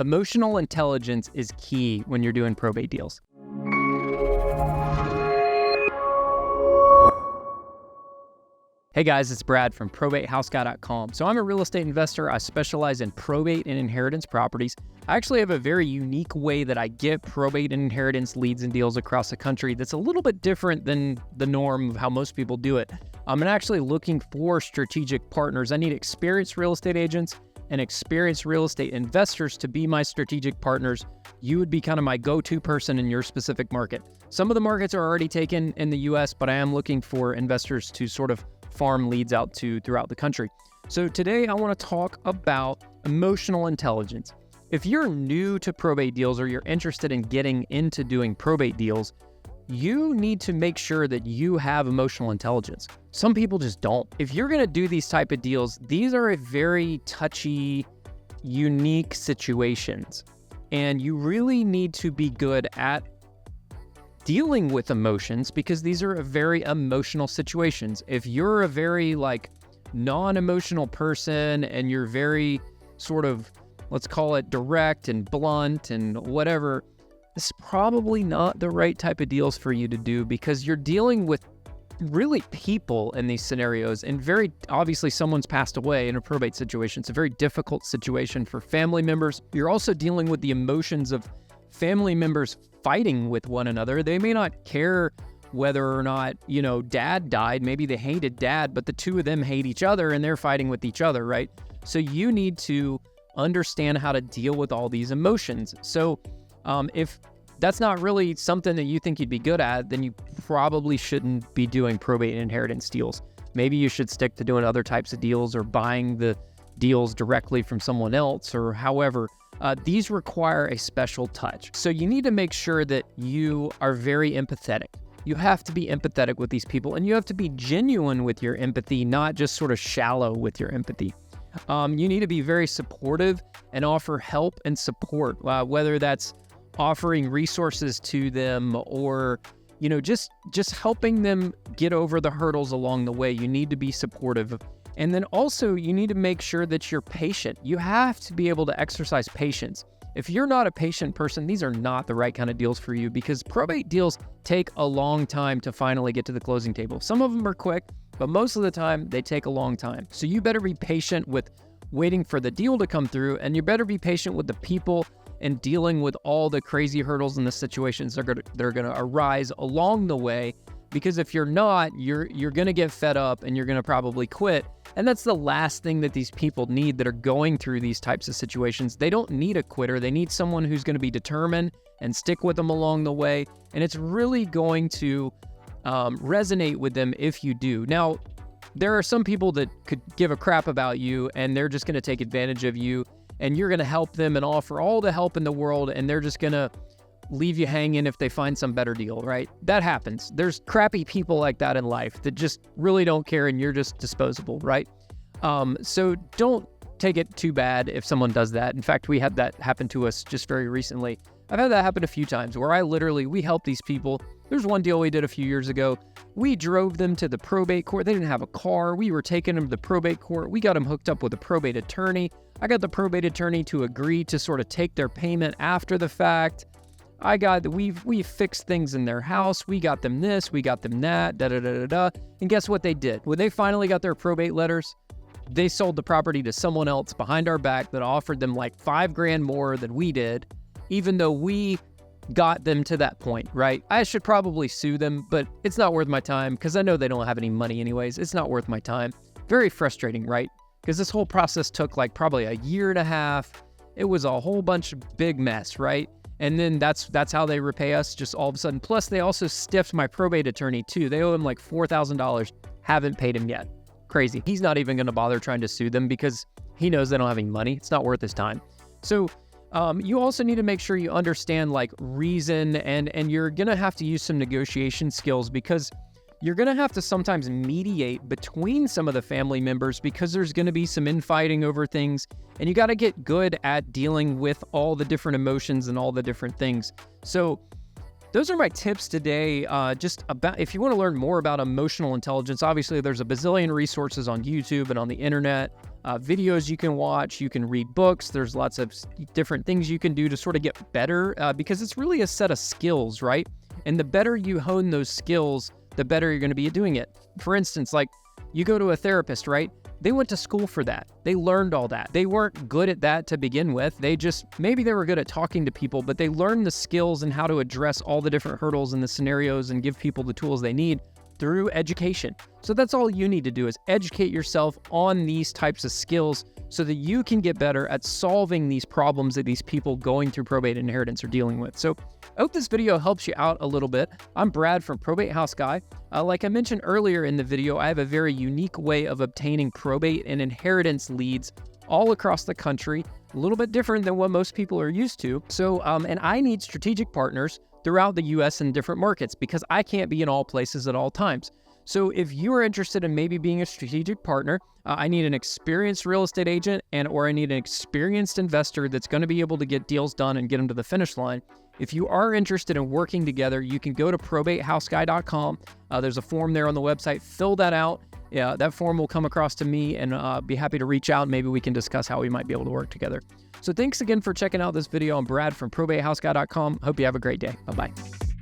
Emotional intelligence is key when you're doing probate deals. Hey guys, it's Brad from ProbateHouseGuy.com. So I'm a real estate investor. I specialize in probate and inheritance properties. I actually have a very unique way that I get probate and inheritance leads and deals across the country that's a little bit different than the norm of how most people do it. I'm actually looking for strategic partners. I need experienced real estate agents and experienced real estate investors to be my strategic partners. You would be kind of my go-to person in your specific market. Some of the markets are already taken in the US, but I am looking for investors to sort of farm leads out to throughout the country. So today I want to talk about emotional intelligence. If you're new to probate deals or you're interested in getting into doing probate deals, you need to make sure that you have emotional intelligence. Some people just don't. If you're going to do these type of deals, these are a very touchy, unique situations. And you really need to be good at dealing with emotions because these are very emotional situations. If you're a very non-emotional person and you're very sort of, let's call it direct and blunt and whatever, this is probably not the right type of deals for you to do because you're dealing with really people in these scenarios, and very obviously someone's passed away in a probate situation. It's a very difficult situation for family members. You're also dealing with the emotions of family members fighting with one another. They may not care whether or not, dad died. Maybe they hated dad, but the two of them hate each other and they're fighting with each other, right? So you need to understand how to deal with all these emotions. So if that's not really something that you think you'd be good at, then you probably shouldn't be doing probate and inheritance deals. Maybe you should stick to doing other types of deals or buying the deals directly from someone else or however. These require a special touch. So you need to make sure that you are very empathetic. You have to be empathetic with these people, and you have to be genuine with your empathy, not just sort of shallow with your empathy. You need to be very supportive and offer help and support, whether that's offering resources to them or, just helping them get over the hurdles along the way. You need to be supportive. And then also you need to make sure that you're patient. You have to be able to exercise patience. If you're not a patient person, these are not the right kind of deals for you because probate deals take a long time to finally get to the closing table. Some of them are quick, but most of the time they take a long time. So you better be patient with waiting for the deal to come through, and you better be patient with the people and dealing with all the crazy hurdles and the situations that are going to arise along the way. Because if you're not, you're going to get fed up and you're going to probably quit. And that's the last thing that these people need that are going through these types of situations. They don't need a quitter. They need someone who's going to be determined and stick with them along the way. And it's really going to resonate with them if you do. Now, there are some people that could give a crap about you and they're just going to take advantage of you, and you're going to help them and offer all the help in the world, and they're just going to leave you hanging if they find some better deal, right? That happens. There's crappy people like that in life that just really don't care and you're just disposable, right? So don't take it too bad if someone does that. In fact, we had that happen to us just very recently. I've had that happen a few times where we help these people. There's one deal we did a few years ago. We drove them to the probate court. They didn't have a car. We were taking them to the probate court. We got them hooked up with a probate attorney. I got the probate attorney to agree to sort of take their payment after the fact. We fixed things in their house. We got them this, we got them that, da-da-da-da-da. And guess what they did? When they finally got their probate letters, they sold the property to someone else behind our back that offered them like $5,000 more than we did, even though we got them to that point, right? I should probably sue them, but it's not worth my time because I know they don't have any money anyways. It's not worth my time. Very frustrating, right? Because this whole process took like probably a year and a half. It was a whole bunch of big mess, right? And then that's how they repay us just all of a sudden. Plus, they also stiffed my probate attorney too. They owe him like $4,000. Haven't paid him yet. Crazy. He's not even going to bother trying to sue them because he knows they don't have any money. It's not worth his time. So you also need to make sure you understand like reason, and you're going to have to use some negotiation skills because you're going to have to sometimes mediate between some of the family members because there's going to be some infighting over things, and you got to get good at dealing with all the different emotions and all the different things. So those are my tips today. Just about, if you want to learn more about emotional intelligence, obviously there's a bazillion resources on YouTube and on the internet. videos you can watch, you can read books. There's lots of different things you can do to sort of get better because it's really a set of skills, right? And the better you hone those skills, the better you're going to be at doing it. For instance, like you go to a therapist, right? They went to school for that. They learned all that. They weren't good at that to begin with. Maybe they were good at talking to people, but they learned the skills and how to address all the different hurdles and the scenarios and give people the tools they need through education. So that's all you need to do is educate yourself on these types of skills so that you can get better at solving these problems that these people going through probate and inheritance are dealing with. So I hope this video helps you out a little bit. I'm Brad from Probate House Guy. Like I mentioned earlier in the video, I have a very unique way of obtaining probate and inheritance leads all across the country, a little bit different than what most people are used to. So, and I need strategic partners throughout the US and different markets because I can't be in all places at all times. So if you are interested in maybe being a strategic partner, I need an experienced real estate agent or I need an experienced investor that's going to be able to get deals done and get them to the finish line. If you are interested in working together, you can go to probatehouseguy.com. There's a form there on the website. Fill that out. Yeah, that form will come across to me and be happy to reach out. Maybe we can discuss how we might be able to work together. So thanks again for checking out this video. I'm Brad from probatehouseguy.com. Hope you have a great day. Bye-bye.